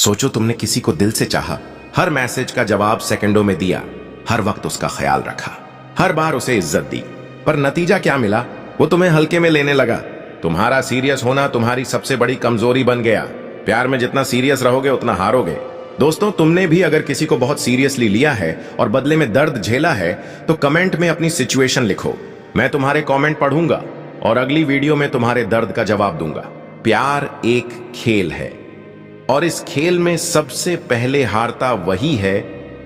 सोचो तुमने किसी को दिल से चाहा, हर मैसेज का जवाब सेकंडों में दिया, हर वक्त उसका ख्याल रखा, हर बार उसे इज्जत दी, पर नतीजा क्या मिला? वो तुम्हें हल्के में लेने लगा। तुम्हारा सीरियस होना तुम्हारी सबसे बड़ी कमजोरी बन गया। प्यार में जितना सीरियस रहोगे उतना हारोगे। दोस्तों, तुमने भी अगर किसी को बहुत सीरियसली लिया है और बदले में दर्द झेला है तो कमेंट में अपनी सिचुएशन लिखो। मैं तुम्हारे कमेंट पढ़ूंगा और अगली वीडियो में तुम्हारे दर्द का जवाब दूंगा। प्यार एक खेल है और इस खेल में सबसे पहले हारता वही है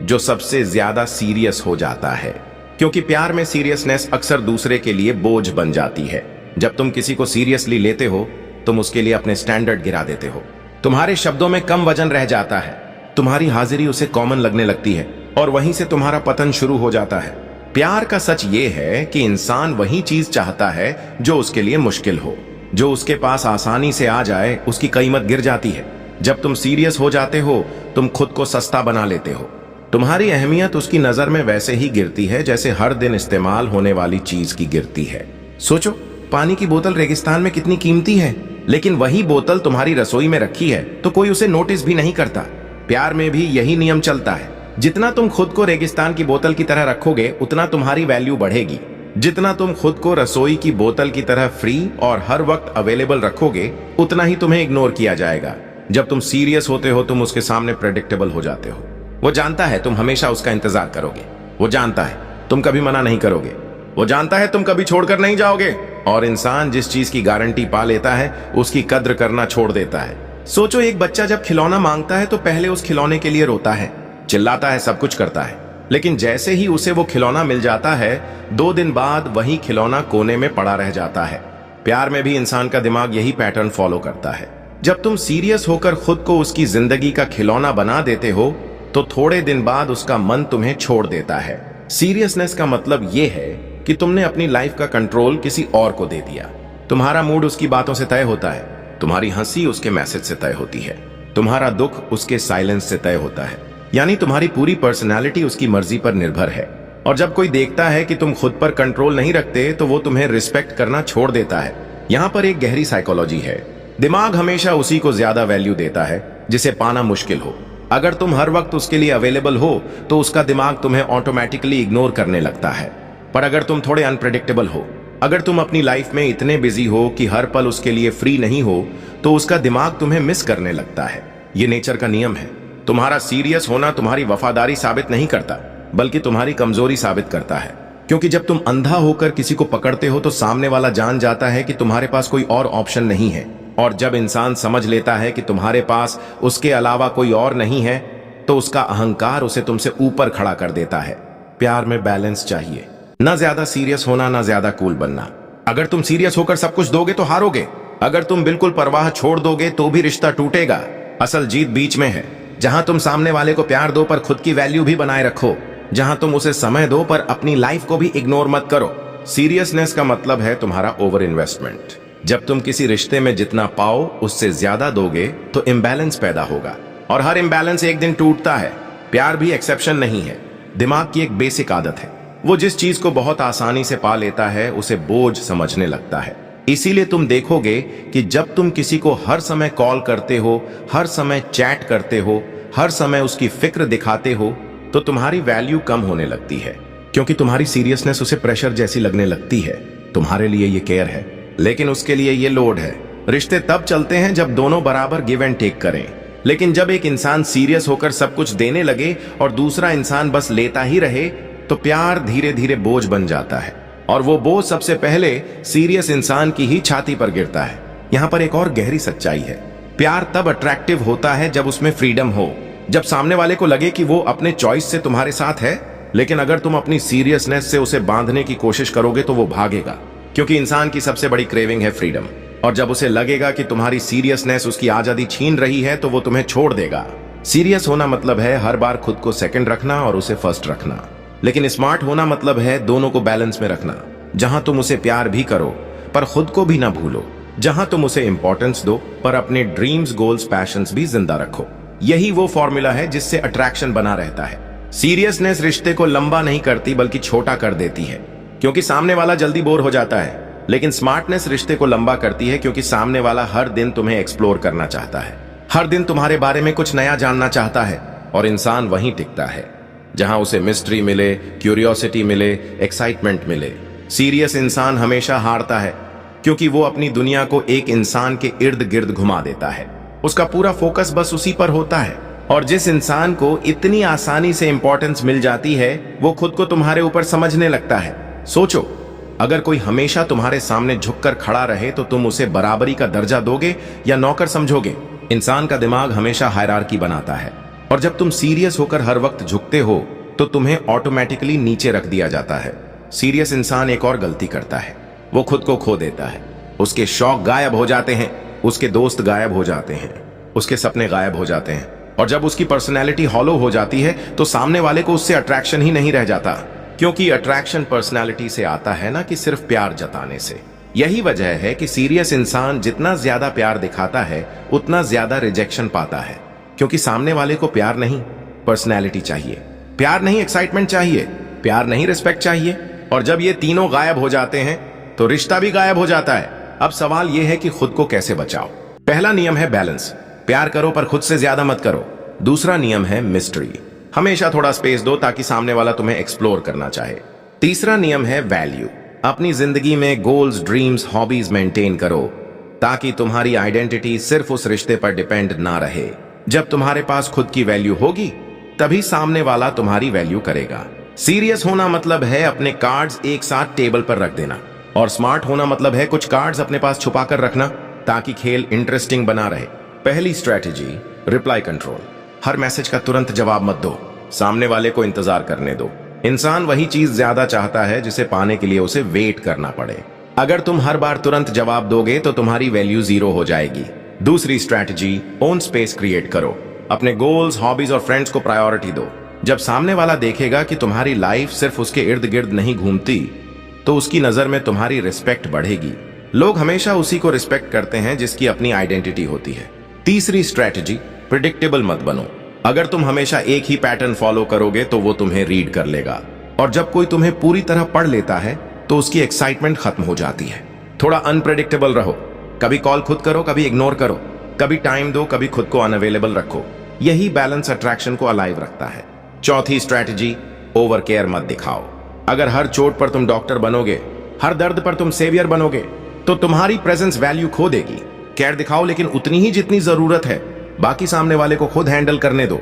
जो सबसे ज्यादा सीरियस हो जाता है, क्योंकि प्यार में सीरियसनेस अक्सर दूसरे के लिए बोझ बन जाती है। जब तुम किसी को सीरियसली लेते हो तुम उसके लिए अपने स्टैंडर्ड गिरा देते हो। तुम्हारे शब्दों में कम वजन रह जाता है, तुम्हारी हाजिरी उसे कॉमन लगने लगती है और वहीं से तुम्हारा पतन शुरू हो जाता है। प्यार का सच ये है कि इंसान वही चीज चाहता है जो उसके लिए मुश्किल हो। जो उसके पास आसानी से आ जाए उसकी कीमत गिर जाती है। जब तुम सीरियस हो जाते हो तुम खुद को सस्ता बना लेते हो। तुम्हारी अहमियत उसकी नजर में वैसे ही गिरती है जैसे हर दिन इस्तेमाल होने वाली चीज की गिरती है। सोचो, पानी की बोतल रेगिस्तान में कितनी कीमती है, लेकिन वही बोतल तुम्हारी रसोई में रखी है तो कोई उसे नोटिस भी नहीं करता। प्यार में भी यही नियम चलता है। जितना तुम खुद को रेगिस्तान की बोतल की तरह रखोगे उतना तुम्हारी वैल्यू बढ़ेगी। जितना तुम खुद को रसोई की बोतल की तरह फ्री और हर वक्त अवेलेबल रखोगे उतना ही तुम्हें इग्नोर किया जाएगा। जब तुम सीरियस होते हो तुम उसके सामने प्रेडिक्टेबल हो जाते हो। वो जानता है तुम हमेशा उसका इंतजार करोगे। वो जानता है तुम कभी मना नहीं करोगे। वो जानता है तुम कभी छोड़कर नहीं जाओगे। और इंसान जिस चीज की गारंटी पा लेता है उसकी कद्र करना छोड़ देता है। सोचो, एक बच्चा जब खिलौना मांगता है तो पहले उस खिलौने के लिए रोता है, चिल्लाता है, सब कुछ करता है, लेकिन जैसे ही उसे वो खिलौना मिल जाता है 2 दिन बाद वही खिलौना कोने में पड़ा रह जाता है। प्यार में भी इंसान का दिमाग यही पैटर्न फॉलो करता है। जब तुम सीरियस होकर खुद को उसकी जिंदगी का खिलौना बना देते हो तो थोड़े दिन बाद उसका मन तुम्हें छोड़ देता है। सीरियसनेस का मतलब यह है कि तुमने अपनी लाइफ का कंट्रोल किसी और को दे दिया। तुम्हारा मूड उसकी बातों से तय होता है, तुम्हारी हंसी उसके मैसेज से तय होती है, तुम्हारा दुख उसके साइलेंस से तय होता है। यानी तुम्हारी पूरी पर्सनालिटी उसकी मर्जी पर निर्भर है। और जब कोई देखता है कि तुम खुद पर कंट्रोल नहीं रखते तो वो तुम्हें रिस्पेक्ट करना छोड़ देता है। यहाँ पर एक गहरी साइकोलॉजी है। दिमाग हमेशा उसी को ज्यादा वैल्यू देता है जिसे पाना मुश्किल हो। अगर तुम हर वक्त उसके लिए अवेलेबल हो तो उसका दिमाग तुम्हें ऑटोमेटिकली इग्नोर करने लगता है। पर अगर तुम थोड़े अनप्रेडिक्टेबल हो, अगर तुम अपनी लाइफ में इतने बिजी हो कि हर पल उसके लिए फ्री नहीं हो, तो उसका दिमाग तुम्हें मिस करने लगता है। ये नेचर का नियम है। तुम्हारा सीरियस होना तुम्हारी वफादारी साबित नहीं करता बल्कि तुम्हारी कमजोरी साबित करता है। क्योंकि जब तुम अंधा होकर किसी को पकड़ते हो तो सामने वाला जान जाता है कि तुम्हारे पास कोई और ऑप्शन नहीं है। और जब इंसान समझ लेता है कि तुम्हारे पास उसके अलावा कोई और नहीं है तो उसका अहंकार उसे तुमसे ऊपर खड़ा कर देता है। प्यार में बैलेंस चाहिए, ना ज्यादा सीरियस होना ना ज्यादा कूल बनना। अगर तुम सीरियस होकर सब कुछ दोगे तो हारोगे। अगर तुम बिल्कुल परवाह छोड़ दोगे तो भी रिश्ता टूटेगा। असल जीत बीच में है, जहां तुम सामने वाले को प्यार दो पर खुद की वैल्यू भी बनाए रखो। जहां तुम उसे समय दो पर अपनी लाइफ को भी इग्नोर मत करो। सीरियसनेस का मतलब है तुम्हारा ओवर इन्वेस्टमेंट। जब तुम किसी रिश्ते में जितना पाओ उससे ज्यादा दोगे तो इम्बैलेंस पैदा होगा और हर इम्बैलेंस एक दिन टूटता है। प्यार भी एक्सेप्शन नहीं है। दिमाग की एक बेसिक आदत है, वो जिस चीज को बहुत आसानी से पा लेता है उसे बोझ समझने लगता है। इसीलिए तुम देखोगे कि जब तुम किसी को हर समय कॉल करते हो, हर समय चैट करते हो, हर समय उसकी फिक्र दिखाते हो तो तुम्हारी वैल्यू कम होने लगती है, क्योंकि तुम्हारी सीरियसनेस उसे प्रेशर जैसी लगने लगती है। तुम्हारे लिए ये केयर है लेकिन उसके लिए ये लोड है। रिश्ते तब चलते हैं जब दोनों बराबर गिव एंड टेक करें, लेकिन जब एक इंसान सीरियस होकर सब कुछ देने लगे और दूसरा इंसान बस लेता ही रहे तो प्यार धीरे धीरे बोझ बन जाता है और वो बोझ सबसे पहले सीरियस इंसान की ही छाती पर गिरता है। यहाँ पर एक और गहरी सच्चाई है। प्यार तब अट्रैक्टिव होता है जब उसमें फ्रीडम हो, जब सामने वाले को लगे कि वो अपने चॉइस से तुम्हारे साथ है। लेकिन अगर तुम अपनी सीरियसनेस से उसे बांधने की कोशिश करोगे तो वो भागेगा, क्योंकि इंसान की सबसे बड़ी क्रेविंग है फ्रीडम। और जब उसे लगेगा कि तुम्हारी सीरियसनेस उसकी आजादी छीन रही है तो वो तुम्हें छोड़ देगा। सीरियस होना मतलब है हर बार खुद को सेकंड रखना और उसे फर्स्ट रखना, लेकिन स्मार्ट होना मतलब है दोनों को बैलेंस में रखना। जहां तुम उसे प्यार भी करो पर खुद को भी ना भूलो, जहां तुम उसे इंपॉर्टेंस दो पर अपने ड्रीम्स, गोल्स, पैशंस भी जिंदा रखो। यही वो फॉर्मूला है जिससे अट्रैक्शन बना रहता है। सीरियसनेस रिश्ते को लंबा नहीं करती बल्कि छोटा कर देती है, क्योंकि सामने वाला जल्दी बोर हो जाता है। लेकिन स्मार्टनेस रिश्ते को लंबा करती है, क्योंकि सामने वाला हर दिन तुम्हें एक्सप्लोर करना चाहता है। हर दिन तुम्हारे बारे में कुछ नया जानना चाहता है, और इंसान वहीं टिकता है जहां उसे मिस्ट्री मिले, क्यूरियोसिटी मिले, एक्साइटमेंट मिले। सीरियस इंसान हमेशा हारता है क्योंकि वो अपनी दुनिया को एक इंसान के इर्द गिर्द घुमा देता है। उसका पूरा फोकस बस उसी पर होता है। और जिस इंसान को इतनी आसानी से इंपॉर्टेंस मिल जाती है, वो खुद को तुम्हारे ऊपर समझने लगता है। सोचो, अगर कोई हमेशा तुम्हारे सामने झुककर खड़ा रहे तो तुम उसे बराबरी का दर्जा दोगे या नौकर समझोगे? इंसान का दिमाग हमेशा हायरार्की बनाता है, और जब तुम सीरियस होकर हर वक्त झुकते हो तो तुम्हें ऑटोमेटिकली नीचे रख दिया जाता है। सीरियस इंसान एक और गलती करता है, वो खुद को खो देता है। उसके शौक गायब हो जाते हैं, उसके दोस्त गायब हो जाते हैं, उसके सपने गायब हो जाते हैं, और जब उसकी पर्सनैलिटी हॉलो हो जाती है तो सामने वाले को उससे अट्रैक्शन ही नहीं रह जाता, क्योंकि अट्रैक्शन पर्सनैलिटी से आता है ना कि सिर्फ प्यार जताने से। यही वजह है कि सीरियस इंसान जितना ज्यादा प्यार दिखाता है उतना ज्यादा रिजेक्शन पाता है, क्योंकि सामने वाले को प्यार नहीं, पर्सनैलिटी चाहिए। प्यार नहीं एक्साइटमेंट चाहिए, प्यार नहीं रिस्पेक्ट चाहिए, और जब ये तीनों गायब हो जाते हैं तो रिश्ता भी गायब हो जाता है। अब सवाल यह है कि खुद को कैसे बचाओ। पहला नियम है बैलेंस, प्यार करो पर खुद से ज्यादा मत करो। दूसरा नियम है मिस्ट्री, हमेशा थोड़ा स्पेस दो ताकि सामने वाला तुम्हें एक्सप्लोर करना चाहे। तीसरा नियम है वैल्यू, अपनी जिंदगी में गोल्स, ड्रीम्स, हॉबीज मेंटेन करो ताकि तुम्हारी आइडेंटिटी सिर्फ उस रिश्ते पर डिपेंड ना रहे। जब तुम्हारे पास खुद की वैल्यू होगी तभी सामने वाला तुम्हारी वैल्यू करेगा। सीरियस होना मतलब है अपने कार्ड्स एक साथ टेबल पर रख देना, और स्मार्ट होना मतलब है कुछ कार्ड्स अपने पास छुपा कर रखना ताकि खेल इंटरेस्टिंग बना रहे। पहली स्ट्रेटेजी, रिप्लाई कंट्रोल। हर मैसेज का तुरंत जवाब मत दो, सामने वाले को इंतजार करने दो। इंसान वही चीज ज्यादा चाहता है जिसे पाने के लिए उसे वेट करना पड़े। अगर तुम हर बार तुरंत जवाब दोगे तो तुम्हारी वैल्यू जीरो हो जाएगी। दूसरी स्ट्रेटजी, ओन स्पेस क्रिएट करो। अपने गोल्स, हॉबीज और फ्रेंड्स को प्रायोरिटी दो। जब सामने वाला देखेगा कि तुम्हारी लाइफ सिर्फ उसके इर्द गिर्द नहीं घूमती, तो उसकी नजर में तुम्हारी रिस्पेक्ट बढ़ेगी। लोग हमेशा उसी को रिस्पेक्ट करते हैं जिसकी अपनी आइडेंटिटी होती है। तीसरी स्ट्रेटजी, प्रिडिक्टेबल मत बनो। अगर तुम हमेशा एक ही पैटर्न फॉलो करोगे तो वो तुम्हें रीड कर लेगा, और जब कोई तुम्हें पूरी तरह पढ़ लेता है तो उसकी एक्साइटमेंट खत्म हो जाती है। थोड़ा अनप्रेडिक्टेबल रहो, कभी कॉल खुद करो, कभी इग्नोर करो, कभी टाइम दो, कभी खुद को अनअवेलेबल रखो। यही बैलेंस अट्रैक्शन को अलाइव रखता है। चौथी स्ट्रेटजी, ओवर केयर मत दिखाओ। अगर हर चोट पर तुम डॉक्टर बनोगे, हर दर्द पर तुम सेवियर बनोगे, तो तुम्हारी प्रेजेंस वैल्यू खो देगी। केयर दिखाओ लेकिन उतनी ही जितनी जरूरत है। बाकी सामने वाले को खुद हैंडल करने दो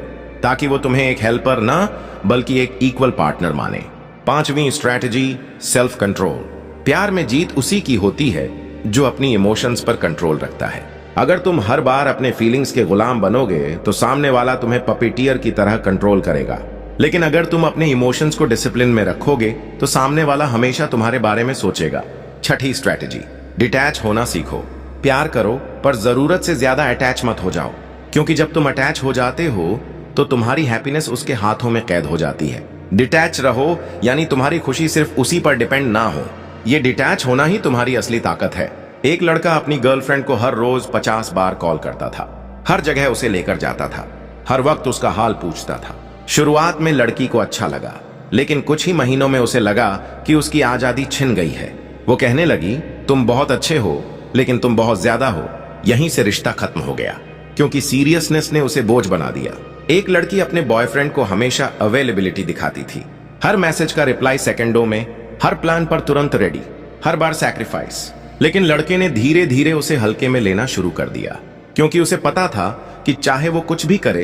ताकि वो तुम्हें एक हेल्पर ना बल्कि एक इक्वल पार्टनर माने। पांचवी स्ट्रेटजी, सेल्फ कंट्रोल। प्यार में जीत उसी की होती है जो अपनी इमोशंस पर कंट्रोल रखता है। अगर तुम हर बार अपने फीलिंग्स के गुलाम बनोगे तो सामने वाला तुम्हें पपीटियर की तरह कंट्रोल करेगा, लेकिन अगर तुम अपने इमोशंस को डिसिप्लिन में रखोगे तो सामने वाला हमेशा तुम्हारे बारे में सोचेगा। छठी स्ट्रेटजी, डिटैच होना सीखो। प्यार करो पर जरूरत से ज्यादा अटैच मत हो जाओ, क्योंकि जब तुम अटैच हो जाते हो तो तुम्हारी हैप्पीनेस उसके हाथों में कैद हो जाती है। डिटैच रहो यानी तुम्हारी खुशी सिर्फ उसी पर डिपेंड ना हो। ये डिटैच होना ही तुम्हारी असली ताकत है। एक लड़का अपनी गर्लफ्रेंड को हर रोज 50 बार कॉल करता था, हर जगह उसे लेकर जाता था, हर वक्त उसका हाल पूछता था। शुरुआत में लड़की को अच्छा लगा, लेकिन कुछ ही महीनों में उसे लगा कि उसकी आजादी छिन गई है। वो कहने लगी, तुम बहुत अच्छे हो लेकिन तुम बहुत ज्यादा हो। यहीं से रिश्ता खत्म हो गया, क्योंकि सीरियसनेस ने उसे बोझ बना दिया। एक लड़की अपने बॉयफ्रेंड को हमेशा अवेलेबिलिटी दिखाती थी, हर मैसेज का रिप्लाई सेकंडों में, हर प्लान पर तुरंत रेडी, हर बार सैक्रिफाइस। लेकिन लड़के ने धीरे धीरे उसे हल्के में लेना शुरू कर दिया, क्योंकि उसे पता था कि चाहे वो कुछ भी करे,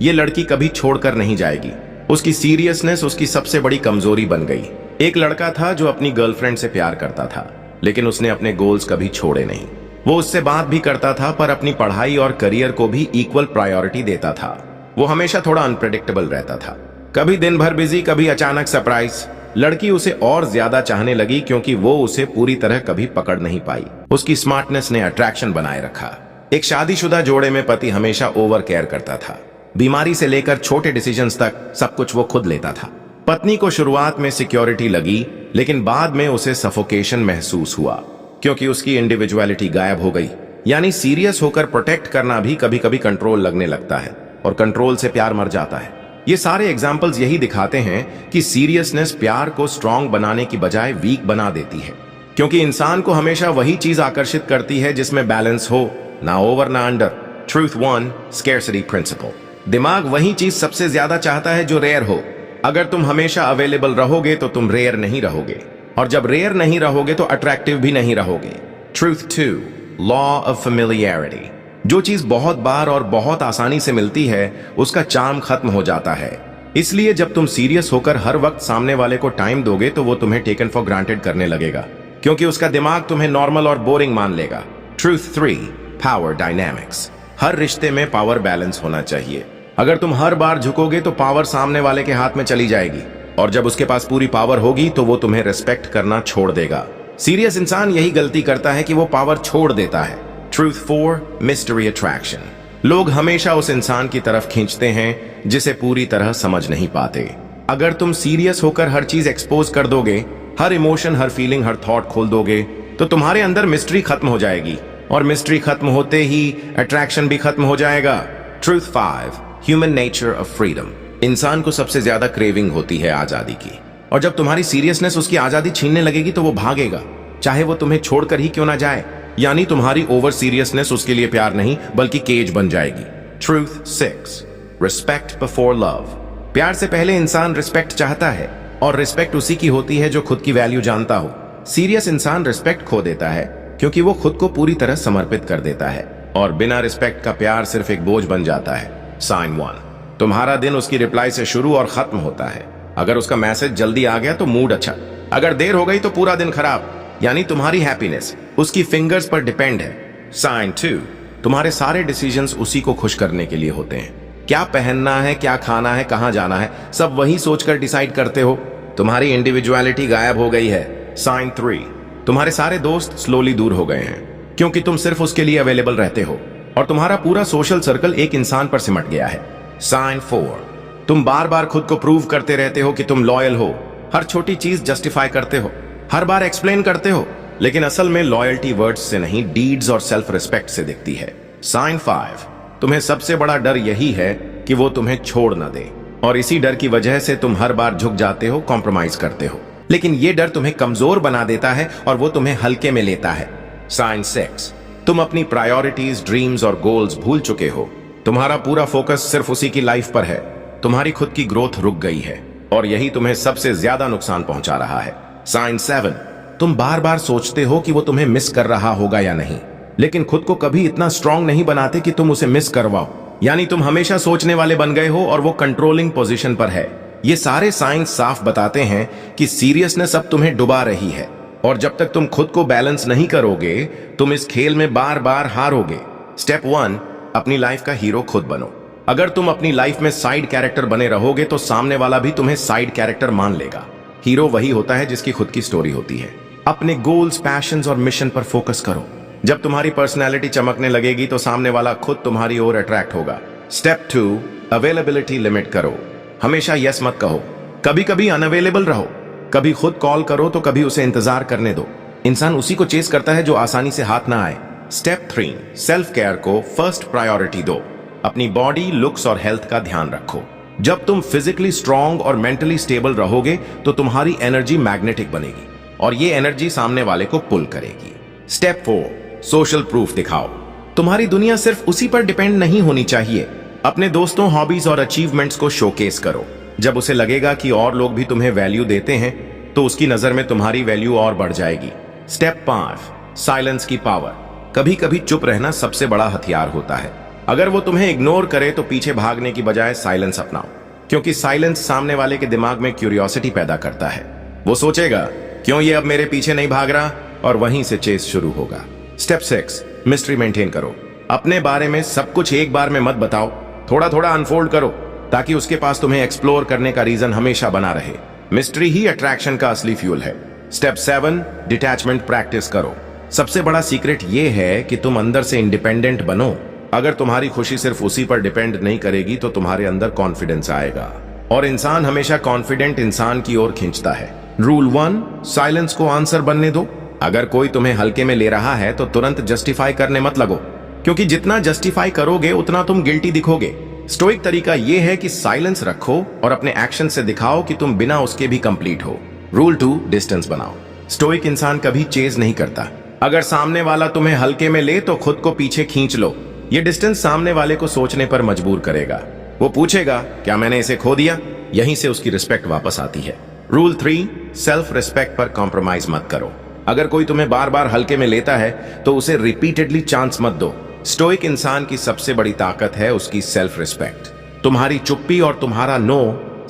ये लड़की कभी छोड़कर नहीं जाएगी। उसकी सीरियसनेस उसकी सबसे बड़ी कमजोरी बन गई। एक लड़का था जो अपनी गर्लफ्रेंड से प्यार करता था, लेकिन उसने अपने गोल्स कभी छोड़े नहीं। वो उससे बात भी करता था पर अपनी पढ़ाई और करियर को भी इक्वल प्रायोरिटी देता था। वो हमेशा थोड़ा अनप्रेडिक्टेबल रहता था, कभी दिन भर बिजी, कभी अचानक सरप्राइज। लड़की उसे और ज्यादा चाहने लगी क्योंकि वो उसे पूरी तरह कभी पकड़ नहीं पाई। उसकी स्मार्टनेस ने अट्रैक्शन बनाए रखा। एक शादीशुदा जोड़े में पति हमेशा ओवर केयर करता था, बीमारी से लेकर छोटे डिसीजंस तक सब कुछ वो खुद लेता था। पत्नी को शुरुआत में सिक्योरिटी लगी, लेकिन बाद में उसे सफोकेशन महसूस हुआ, क्योंकि उसकी इंडिविजुअलिटी गायब हो गई। यानी सीरियस होकर प्रोटेक्ट करना भी कभी कभी कंट्रोल लगने लगता है, और कंट्रोल से प्यार मर जाता है। ये सारे एग्जाम्पल्स यही दिखाते हैं कि सीरियसनेस प्यार को स्ट्रांग बनाने की बजाय वीक बना देती है, क्योंकि इंसान को हमेशा वही चीज आकर्षित करती है जिसमें बैलेंस हो, ना ओवर ना अंडर। Truth 1, scarcity principal. दिमाग वही चीज सबसे ज्यादा चाहता है जो रेयर हो। अगर तुम हमेशा अवेलेबल रहोगे तो तुम रेयर नहीं रहोगे, और जब रेयर नहीं रहोगे तो अट्रैक्टिव भी नहीं रहोगे। Truth 2, law of familiarity. जो चीज बहुत बार और बहुत आसानी से मिलती है उसका चार्म खत्म हो जाता है। इसलिए जब तुम सीरियस होकर हर वक्त सामने वाले को टाइम दोगे तो वो तुम्हें टेकन फॉर ग्रांटेड करने लगेगा, क्योंकि उसका दिमाग तुम्हें नॉर्मल और बोरिंग मान लेगा। Truth 3, power dynamics. हर रिश्ते में पावर बैलेंस होना चाहिए। अगर तुम हर बार झुकोगे तो पावर सामने वाले के हाथ में चली जाएगी, और जब उसके पास पूरी पावर होगी तो वो तुम्हें रिस्पेक्ट करना छोड़ देगा। सीरियस इंसान यही गलती करता है कि वो पावर छोड़ देता है। Truth 4, mystery attraction. लोग हमेशा उस इंसान की तरफ खींचते हैं जिसे पूरी तरह समझ नहीं पाते। अगर तुम सीरियस होकर हर चीज एक्सपोज कर दोगे, हर इमोशन, हर फीलिंग, हर थॉट खोल दोगे, तो तुम्हारे अंदर मिस्ट्री खत्म हो जाएगी, और मिस्ट्री खत्म होते ही अट्रैक्शन भी खत्म हो जाएगा। Truth 5, human nature of freedom. इंसान को सबसे ज्यादा क्रेविंग होती है आजादी की, और जब तुम्हारी सीरियसनेस उसकी आजादी छीनने लगेगी तो वो भागेगा, चाहे वो तुम्हें छोड़कर ही क्यों ना जाए। यानी तुम्हारी ओवर सीरियसनेस उसके लिए प्यार नहीं बल्कि केज बन जाएगी। Truth 6, respect before love. प्यार से पहले इंसान रिस्पेक्ट चाहता है, और रिस्पेक्ट उसी की होती है जो खुद की वैल्यू जानता हो। सीरियस इंसान रिस्पेक्ट खो देता है क्योंकि वो खुद को पूरी तरह समर्पित कर देता है, और बिना रिस्पेक्ट का प्यार सिर्फ एक बोझ बन जाता है। साइन 1, तुम्हारा दिन उसकी रिप्लाई से शुरू और खत्म होता है। अगर उसका मैसेज जल्दी आ गया तो मूड अच्छा, अगर देर हो गई तो पूरा दिन खराब। यानी तुम्हारी हैप्पीनेस उसकी फिंगर्स पर डिपेंड है। साइन 2, तुम्हारे सारे डिसीजंस उसी को खुश करने के लिए होते हैं। क्या पहनना है, क्या खाना है, कहां जाना है, सब वही सोचकर डिसाइड करते हो। तुम्हारी इंडिविजुअलिटी गायब हो गई है। साइन 3, तुम्हारे सारे दोस्त स्लोली दूर हो गए हैं क्योंकि तुम सिर्फ उसके लिए अवेलेबल रहते हो, और तुम्हारा पूरा सोशल सर्कल एक इंसान पर सिमट गया है। साइन 4, तुम बार बार खुद को प्रूव करते रहते हो कि तुम लॉयल हो। हर छोटी चीज जस्टिफाई करते हो, हर बार एक्सप्लेन करते हो, लेकिन असल में लॉयल्टी वर्ड्स से नहीं, डीड्स और सेल्फ रिस्पेक्ट से दिखती है। साइन 5, तुम्हें सबसे बड़ा डर यही है कि वो तुम्हें छोड़ ना दे, और इसी डर की वजह से तुम हर बार झुक जाते हो, कॉम्प्रोमाइज करते हो। लेकिन ये डर तुम्हें कमजोर बना देता है और वो तुम्हें हल्के में लेता है। साइन 6, तुम अपनी प्रायोरिटीज, ड्रीम्स और गोल्स भूल चुके हो। तुम्हारा पूरा फोकस सिर्फ उसी की लाइफ पर है। तुम्हारी खुद की ग्रोथ रुक गई है, और यही तुम्हें सबसे ज्यादा नुकसान पहुंचा रहा है। साइन 7, तुम बार बार सोचते हो कि वो तुम्हें मिस कर रहा होगा या नहीं, लेकिन खुद को कभी इतना स्ट्रांग नहीं बनाते कि तुम उसे मिस करवाओ। यानी तुम हमेशा सोचने वाले बन गए हो और वो कंट्रोलिंग पोजीशन पर है। ये सारे साइंस साफ बताते हैं कि सीरियसनेस अब तुम्हें डुबा रही है, और जब तक तुम खुद को बैलेंस नहीं करोगे तुम इस खेल में बार बार हारोगे। स्टेप 1, अपनी लाइफ का हीरो खुद बनो। अगर तुम अपनी लाइफ में साइड कैरेक्टर बने रहोगे तो सामने वाला भी तुम्हें साइड कैरेक्टर मान लेगा। हीरो वही होता है जिसकी खुद की स्टोरी होती है। अपने गोल्स, पैशंस और मिशन पर फोकस करो। जब तुम्हारी पर्सनैलिटी चमकने लगेगी तो सामने वाला खुद तुम्हारी ओर अट्रैक्ट होगा। स्टेप 2, अवेलेबिलिटी लिमिट करो। हमेशा यस मत कहो, कभी कभी अनअवेलेबल रहो। कभी खुद कॉल करो तो कभी उसे इंतजार करने दो। इंसान उसी को चेस करता है जो आसानी से हाथ ना आए। स्टेप 3, सेल्फ केयर को फर्स्ट प्रायोरिटी दो। अपनी बॉडी, लुक्स और हेल्थ का ध्यान रखो। जब तुम फिजिकली स्ट्रांग और मेंटली स्टेबल रहोगे तो तुम्हारी एनर्जी मैग्नेटिक बनेगी, और ये एनर्जी सामने वाले को पुल करेगी। स्टेप 4, सोशल प्रूफ दिखाओ। तुम्हारी दुनिया सिर्फ उसी पर डिपेंड नहीं होनी चाहिए। अपने दोस्तों, हॉबीज और अचीवमेंट्स को शोकेस करो। जब उसे लगेगा कि और लोग भी तुम्हें वैल्यू देते हैं तो उसकी नजर में तुम्हारी वैल्यू और बढ़ जाएगी। स्टेप 5, साइलेंस की पावर। कभी कभी चुप रहना सबसे बड़ा हथियार होता है। अगर वो तुम्हें इग्नोर करे तो पीछे भागने की बजाय साइलेंस अपनाओ, क्योंकि साइलेंस सामने वाले के दिमाग में क्यूरियोसिटी पैदा करता है। वो सोचेगा क्यों ये अब मेरे पीछे नहीं भाग रहा, और वहीं से चेस शुरू होगा। स्टेप 6, मिस्ट्री मेंटेन करो। अपने बारे में सब कुछ एक बार में मत बताओ, थोड़ा थोड़ा अनफोल्ड करो, ताकि उसके पास तुम्हें एक्सप्लोर करने का रीजन हमेशा बना रहे। मिस्ट्री ही अट्रैक्शन का असली फ्यूल है। स्टेप 7, डिटैचमेंट प्रैक्टिस करो। सबसे बड़ा सीक्रेट ये है कि तुम अंदर से इंडिपेंडेंट बनो। अगर तुम्हारी खुशी सिर्फ उसी पर डिपेंड नहीं करेगी तो तुम्हारे अंदर कॉन्फिडेंस आएगा, और इंसान हमेशा कॉन्फिडेंट इंसान की ओर खींचता है। रूल 1, साइलेंस को आंसर बनने दो। अगर कोई तुम्हें हल्के में ले रहा है तो तुरंत जस्टिफाई करने मत लगो, क्योंकि जितना जस्टिफाई करोगे उतना तुम गिल्टी दिखोगे। स्टोइक तरीका यह है कि साइलेंस रखो और अपने एक्शन से दिखाओ कि तुम बिना उसके भी कंप्लीट हो। रूल 2, डिस्टेंस बनाओ। स्टोइक इंसान कभी चेज नहीं करता। अगर सामने वाला तुम्हें हल्के में ले तो खुद को पीछे खींच लो, ये डिस्टेंस सामने वाले को सोचने पर मजबूर करेगा। वो पूछेगा, क्या मैंने इसे खो दिया? यहीं से उसकी रिस्पेक्ट वापस आती है। रूल 3, सेल्फ रिस्पेक्ट पर कॉम्प्रोमाइज मत करो। अगर कोई तुम्हें बार बार हल्के में लेता है तो उसे रिपीटेडली चांस मत दो। स्टोइक इंसान की सबसे बड़ी ताकत है उसकी सेल्फ रिस्पेक्ट। तुम्हारी चुप्पी और तुम्हारा नो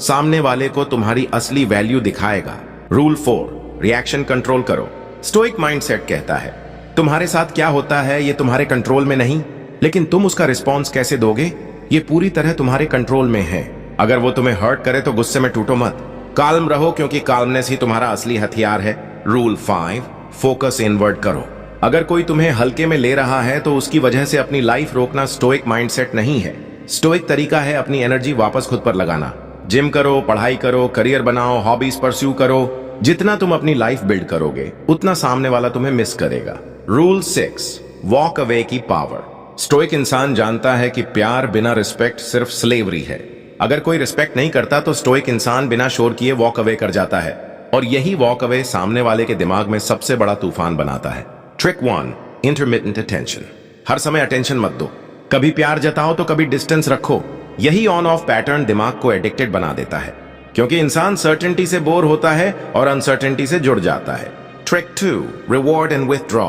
सामने वाले को तुम्हारी असली वैल्यू दिखाएगा। रूल 4, रिएक्शन कंट्रोल करो। स्टोइक माइंडसेट कहता है, तुम्हारे साथ क्या होता है ये तुम्हारे कंट्रोल में नहीं, लेकिन तुम उसका रिस्पॉन्स कैसे दोगे ये पूरी तरह तुम्हारे कंट्रोल में है। अगर वो तुम्हें हर्ट करे तो गुस्से में टूटो मत, काल्म रहो, क्योंकि काल्मनेस ही तुम्हारा असली हथियार है। रूल 5, फोकस इनवर्ड करो। अगर कोई तुम्हें हल्के में ले रहा है तो उसकी वजह से अपनी लाइफ रोकना स्टोइक माइंडसेट नहीं है। स्टोइक तरीका है अपनी एनर्जी वापस खुद पर लगाना। जिम करो, पढ़ाई करो, करियर बनाओ, हॉबीज परस्यू करो। जितना तुम अपनी लाइफ बिल्ड करोगे उतना सामने वाला तुम्हें मिस करेगा। रूल 6, वॉक अवे की पावर। स्टोइक इंसान जानता है कि प्यार बिना रिस्पेक्ट सिर्फ स्लेवरी है। अगर कोई रिस्पेक्ट नहीं करता तो स्टोइक इंसान बिना शोर किए वॉक अवे कर जाता है, और यही वॉक अवे सामने वाले के दिमाग में सबसे बड़ा तूफान बनाता है। Trick 1, intermittent attention. हर समय अटेंशन मत दो, कभी प्यार जताओ तो कभी डिस्टेंस रखो। यही ऑन ऑफ पैटर्न दिमाग को एडिक्टेड बना देता है, क्योंकि इंसान सर्टेनिटी से बोर होता है और अनसर्टेनिटी से जुड़ जाता है। Trick 2, reward and withdraw.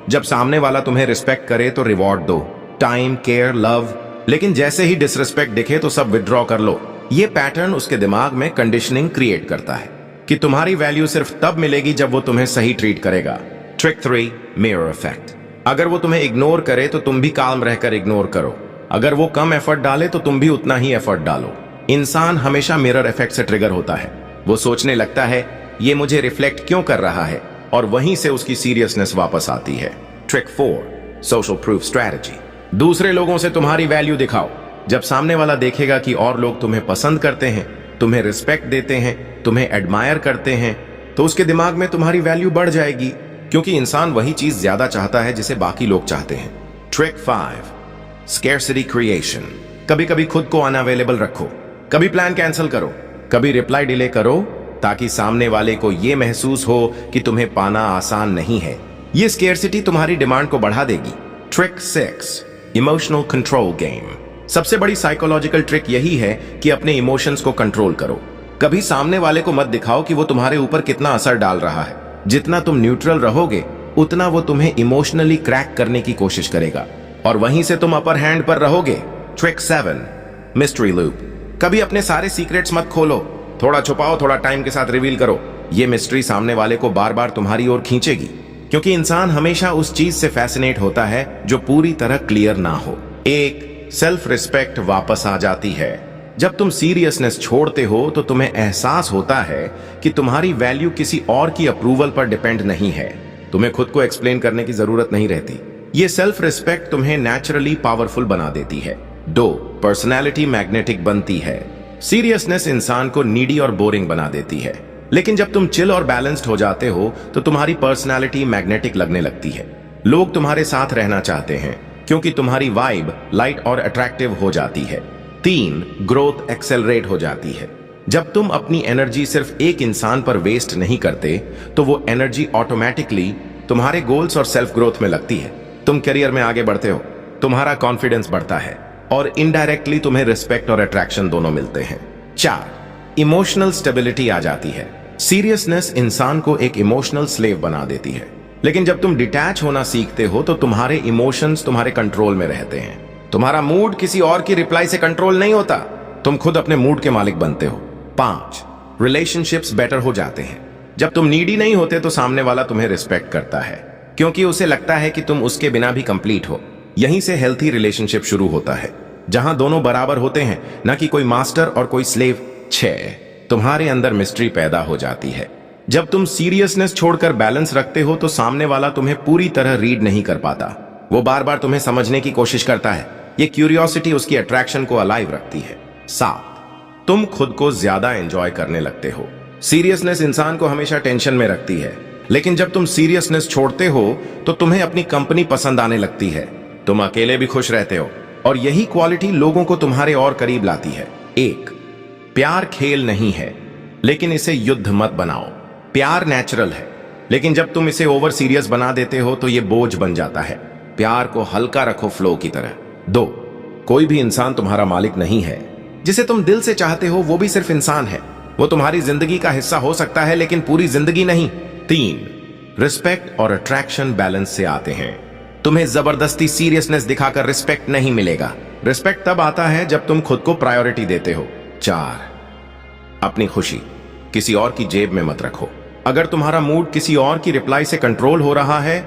जब सामने वाला तुम्हें रिस्पेक्ट करे तो रिवॉर्ड दो, टाइम, केयर, लव। लेकिन जैसे ही डिसरिस्पेक्ट दिखे तो सब विथड्रॉ कर लो। ये पैटर्न उसके दिमाग में कंडीशनिंग क्रिएट करता है कि तुम्हारी वैल्यू सिर्फ तब मिलेगी जब वो तुम्हें सही ट्रीट करेगा। Trick 3, mirror effect. अगर वो तुम्हें इग्नोर करे तो तुम भी काम रहकर इग्नोर करो। अगर वो कम एफर्ट डाले तो तुम भी उतना ही एफर्ट डालो। इंसान हमेशा मिरर इफेक्ट से ट्रिगर होता है। वो सोचने लगता है, ये मुझे रिफ्लेक्ट क्यों कर रहा है, और वहीं से उसकी सीरियसनेस वापस आती है। Trick 4, social proof strategy. दूसरे लोगों से तुम्हारी वैल्यू दिखाओ। जब सामने वाला देखेगा कि और लोग तुम्हें पसंद करते हैं, तुम्हें रिस्पेक्ट देते हैं, तुम्हें एडमायर करते हैं, तो उसके दिमाग में तुम्हारी वैल्यू बढ़ जाएगी, क्योंकि इंसान वही चीज ज्यादा चाहता है जिसे बाकी लोग चाहते हैं। Trick 5, scarcity creation. कभी कभी खुद को अनअवेलेबल रखो, कभी प्लान कैंसिल करो, कभी रिप्लाई डिले करो, ताकि सामने वाले को यह महसूस हो कि तुम्हें पाना आसान नहीं है। ये स्कैर्सिटी तुम्हारी डिमांड को बढ़ा देगी। Trick 6, emotional control game. सबसे बड़ी साइकोलॉजिकल ट्रिक यही है कि अपने इमोशंस को कंट्रोल करो। कभी सामने वाले को मत दिखाओ कि वो तुम्हारे ऊपर कितना असर डाल रहा है। जितना तुम न्यूट्रल रहोगे उतना वो तुम्हें इमोशनली क्रैक करने की कोशिश करेगा, और वहीं से तुम अपर हैंड पर रहोगे। Trick 7, mystery loop. कभी अपने सारे सीक्रेट्स मत खोलो, थोड़ा छुपाओ, थोड़ा टाइम के साथ रिवील करो। ये मिस्ट्री सामने वाले को बार बार तुम्हारी ओर खींचेगी, क्योंकि इंसान हमेशा उस चीज से फैसिनेट होता है जो पूरी तरह क्लियर ना हो। एक सेल्फ रिस्पेक्ट वापस आ जाती है। जब तुम सीरियसनेस छोड़ते हो तो तुम्हें एहसास होता है कि तुम्हारी वैल्यू किसी और की अप्रूवल पर डिपेंड नहीं है। तुम्हें खुद को एक्सप्लेन करने की जरूरत नहीं रहती। ये सेल्फ रिस्पेक्ट तुम्हें नेचुरली पावरफुल बना देती है। 2, पर्सनैलिटी मैग्नेटिक बनती है। सीरियसनेस इंसान को नीडी और बोरिंग बना देती है, लेकिन जब तुम चिल और बैलेंस्ड हो जाते हो तो तुम्हारी पर्सनालिटी मैग्नेटिक लगने लगती है। लोग तुम्हारे साथ रहना चाहते हैं क्योंकि तुम्हारी वाइब लाइट और अट्रैक्टिव हो जाती है। 3, ग्रोथ एक्सेलरेट हो जाती है। जब तुम अपनी एनर्जी सिर्फ एक इंसान पर वेस्ट नहीं करते तो वो एनर्जी ऑटोमेटिकली तुम्हारे गोल्स और सेल्फ ग्रोथ में लगती है। तुम करियर में आगे बढ़ते हो, तुम्हारा कॉन्फिडेंस बढ़ता है, और इनडायरेक्टली तुम्हें रिस्पेक्ट और अट्रैक्शन दोनों मिलते हैं। 4, इमोशनल स्टेबिलिटी आ जाती है। सीरियसनेस इंसान को एक इमोशनल स्लेव बना देती है, लेकिन जब तुम डिटैच होना सीखते हो तो तुम्हारे इमोशंस तुम्हारे कंट्रोल में रहते हैं। तुम्हारा मूड किसी और की रिप्लाई से कंट्रोल नहीं होता, तुम खुद अपने मूड के मालिक बनते हो। 5, रिलेशनशिप्स बेटर हो जाते हैं। जब तुम नीडी नहीं होते तो सामने वाला तुम्हें रिस्पेक्ट करता है, क्योंकि उसे लगता है कि तुम उसके बिना भी कंप्लीट हो। यहीं से हेल्थी रिलेशनशिप शुरू होता है, जहां दोनों बराबर होते हैं, न कि कोई मास्टर और कोई स्लेव। 6, तुम्हारे अंदर मिस्ट्री पैदा हो जाती है। जब तुम सीरियसनेस छोड़कर बैलेंस रखते हो तो सामने वाला तुम्हें पूरी तरह रीड नहीं कर पाता। वो बार बार तुम्हें समझने की कोशिश करता है। ये क्यूरियोसिटी उसकी अट्रैक्शन को अलाइव रखती है। 7, तुम खुद को ज्यादा एंजॉय करने लगते हो। सीरियसनेस इंसान को हमेशा टेंशन में रखती है, लेकिन जब तुम सीरियसनेस छोड़ते हो तो तुम्हें अपनी कंपनी पसंद आने लगती है। तुम अकेले भी खुश रहते हो, और यही क्वालिटी लोगों को तुम्हारे और करीब लाती है। 1, प्यार खेल नहीं है, लेकिन इसे युद्ध मत बनाओ। प्यार नेचुरल है, लेकिन जब तुम इसे ओवर सीरियस बना देते हो तो ये बोझ बन जाता है। प्यार को हल्का रखो, फ्लो की तरह। 2, कोई भी इंसान तुम्हारा मालिक नहीं है। जिसे तुम दिल से चाहते हो वो भी सिर्फ इंसान है। वो तुम्हारी जिंदगी का हिस्सा हो सकता है लेकिन पूरी जिंदगी नहीं। 3, रिस्पेक्ट और अट्रैक्शन बैलेंस से आते हैं। तुम्हें जबरदस्ती सीरियसनेस दिखाकर रिस्पेक्ट नहीं मिलेगा। रिस्पेक्ट तब आता है जब तुम खुद को प्रायोरिटी देते हो। 4, अपनी खुशी किसी और की जेब में मत रखो। अगर तुम्हारा मूड किसी और की रिप्लाई से कंट्रोल हो रहा है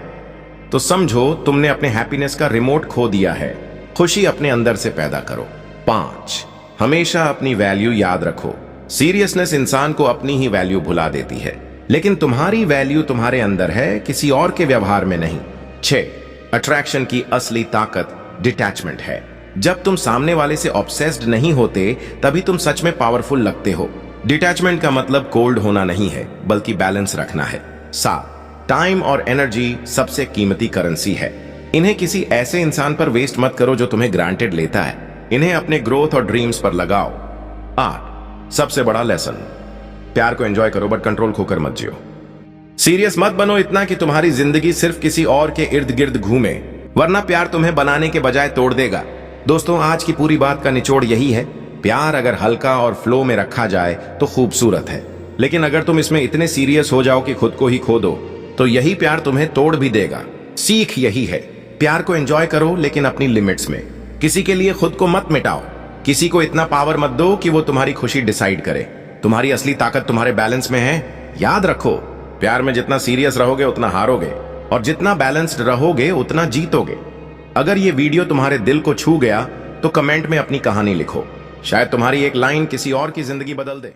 तो समझो तुमने अपने हैप्पीनेस का रिमोट खो दिया है। खुशी अपने अंदर से पैदा करो। 5, हमेशा अपनी वैल्यू याद रखो। सीरियसनेस इंसान को अपनी ही वैल्यू भुला देती है, लेकिन तुम्हारी वैल्यू तुम्हारे अंदर है, किसी और के व्यवहार में नहीं। 6, अट्रैक्शन की असली ताकत डिटैचमेंट है। जब तुम सामने वाले से ऑब्सेस्ड नहीं होते तभी तुम सच में पावरफुल लगते हो। डिटैचमेंट का मतलब कोल्ड होना नहीं है बल्कि बैलेंस रखना है। 7, टाइम और एनर्जी सबसे कीमती करेंसी है। इन्हें किसी ऐसे इंसान पर वेस्ट मत करो जो तुम्हें ग्रांटेड लेता है। इन्हें अपने ग्रोथ और ड्रीम्स पर लगाओ। 8, सबसे बड़ा लेसन, प्यार को एंजॉय करो बट कंट्रोल खोकर मत जियो। सीरियस मत बनो इतना कि तुम्हारी जिंदगी सिर्फ किसी और के इर्द गिर्द घूमे, वरना प्यार तुम्हें बनाने के बजाय तोड़ देगा। दोस्तों, आज की पूरी बात का निचोड़ यही है, प्यार अगर हल्का और फ्लो में रखा जाए तो खूबसूरत है, लेकिन अगर तुम इसमें इतने सीरियस हो जाओ कि खुद को ही खो दो तो यही प्यार तुम्हें तोड़ भी देगा। सीख यही है, प्यार को एंजॉय करो लेकिन अपनी लिमिट्स में। किसी के लिए खुद को मत मिटाओ। किसी को इतना पावर मत दो कि वो तुम्हारी खुशी डिसाइड करे। तुम्हारी असली ताकत तुम्हारे बैलेंस में है। याद रखो, प्यार में जितना सीरियस रहोगे उतना हारोगे, और जितना बैलेंस्ड रहोगे उतना जीतोगे। अगर ये वीडियो तुम्हारे दिल को छू गया तो कमेंट में अपनी कहानी लिखो। शायद तुम्हारी एक लाइन किसी और की जिंदगी बदल दे।